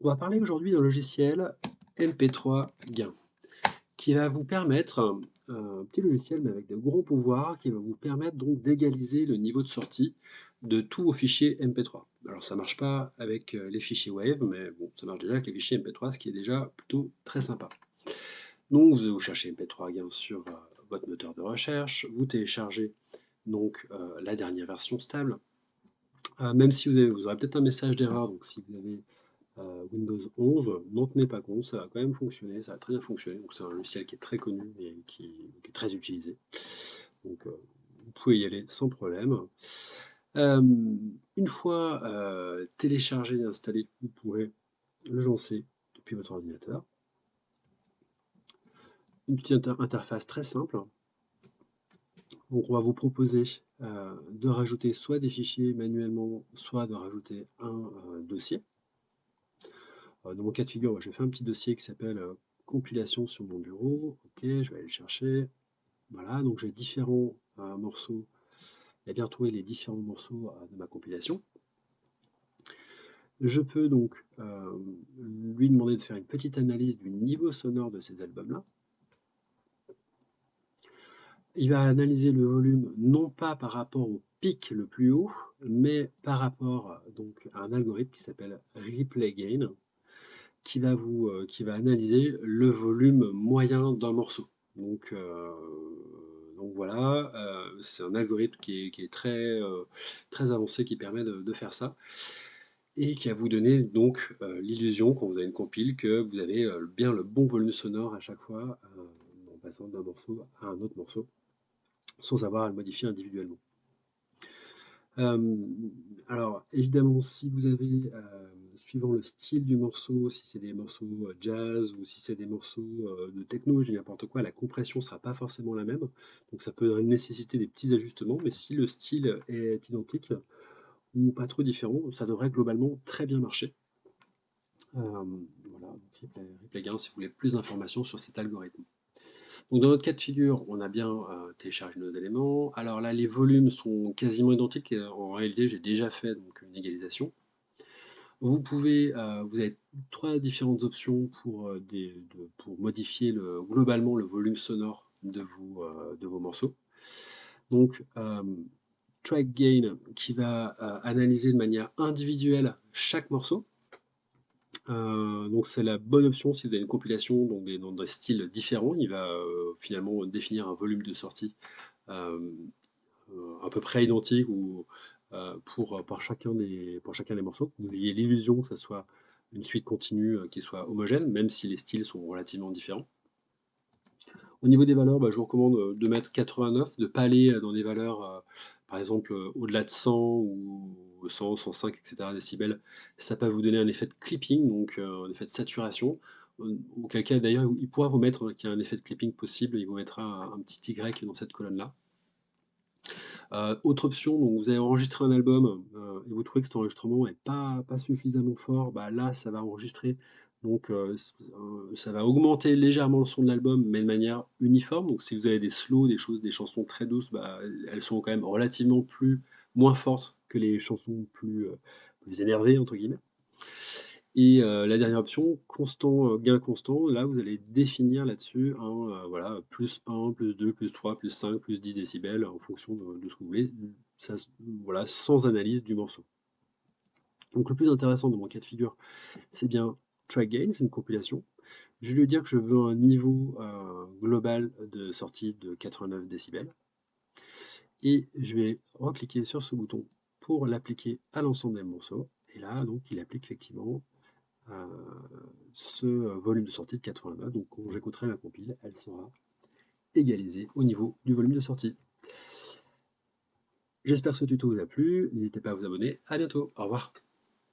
On va parler aujourd'hui d'un logiciel MP3 Gain qui va vous permettre, un petit logiciel mais avec de gros pouvoirs qui va vous permettre donc d'égaliser le niveau de sortie de tous vos fichiers MP3. Alors ça marche pas avec, les fichiers WAV, mais bon, ça marche déjà avec les fichiers MP3, ce qui est déjà plutôt très sympa. Donc vous cherchez MP3 Gain sur, votre moteur de recherche, vous téléchargez donc, la dernière version stable. Même si vous aurez peut-être un message d'erreur, donc si vous avez Windows 11, n'en tenez pas compte, ça va quand même fonctionner, ça va très bien fonctionner. Donc c'est un logiciel qui est très connu et qui est très utilisé. Donc vous pouvez y aller sans problème. Une fois téléchargé et installé, vous pourrez le lancer depuis votre ordinateur. Une petite interface très simple. Donc on va vous proposer de rajouter soit des fichiers manuellement, soit de rajouter un dossier. Dans mon cas de figure, je fais un petit dossier qui s'appelle compilation sur mon bureau. Ok, je vais aller le chercher. Voilà, donc j'ai différents morceaux. Il a bien retrouvé les différents morceaux de ma compilation. Je peux donc lui demander de faire une petite analyse du niveau sonore de ces albums-là. Il va analyser le volume non pas par rapport au pic le plus haut, mais par rapport donc, à un algorithme qui s'appelle Replay Gain, qui va analyser le volume moyen d'un morceau. Donc voilà, c'est un algorithme qui est très avancé, qui permet de faire ça, et qui va vous donner donc l'illusion, quand vous avez une compile, que vous avez bien le bon volume sonore à chaque fois, en passant d'un morceau à un autre morceau, sans avoir à le modifier individuellement. Alors évidemment, si vous avez, suivant le style du morceau, si c'est des morceaux, jazz ou si c'est des morceaux, de techno, je dis n'importe quoi, la compression ne sera pas forcément la même. Donc ça peut nécessiter des petits ajustements, mais si le style est identique ou pas trop différent, ça devrait globalement très bien marcher. Voilà, donc Replay Gain si vous voulez plus d'informations sur cet algorithme. Donc dans notre cas de figure, on a bien téléchargé nos éléments. Alors là, les volumes sont quasiment identiques. En réalité, j'ai déjà fait donc, une égalisation. Vous avez trois différentes options pour modifier globalement le volume sonore de vos morceaux. Donc, Track Gain qui va analyser de manière individuelle chaque morceau. Donc c'est la bonne option si vous avez une compilation dans des styles différents. Il va finalement définir un volume de sortie euh, à peu près identique pour chacun des morceaux. Vous ayez l'illusion que ça soit une suite continue qui soit homogène, même si les styles sont relativement différents. Au niveau des valeurs, je vous recommande de mettre 89, de ne pas aller dans des valeurs, par exemple, au-delà de 100 ou 100, 105, etc. décibels. Ça peut vous donner un effet de clipping, donc un effet de saturation. Auquel cas, d'ailleurs, il pourra vous mettre qu'il y a un effet de clipping possible, il vous mettra un petit Y dans cette colonne-là. Autre option, donc vous avez enregistré un album et vous trouvez que cet enregistrement n'est pas suffisamment fort, là ça va enregistrer, donc ça va augmenter légèrement le son de l'album, mais de manière uniforme. Donc si vous avez des slows, des chansons très douces, elles sont quand même relativement moins fortes que les chansons plus énervées entre guillemets. Et la dernière option, constant, gain constant, là vous allez définir là-dessus voilà, +1, +2, +3, +5, +10 décibels en fonction de ce que vous voulez, ça, voilà, sans analyse du morceau. Donc le plus intéressant dans mon cas de figure, c'est bien Track Gain, c'est une compilation. Je vais lui dire que je veux un niveau global de sortie de 89 décibels. Et je vais recliquer sur ce bouton pour l'appliquer à l'ensemble des morceaux. Et là, donc, il applique effectivement ce volume de sortie de 89. Donc quand j'écouterai ma compile, elle sera égalisée au niveau du volume de sortie. J'espère que ce tuto vous a plu. N'hésitez pas à vous abonner. À bientôt. Au revoir.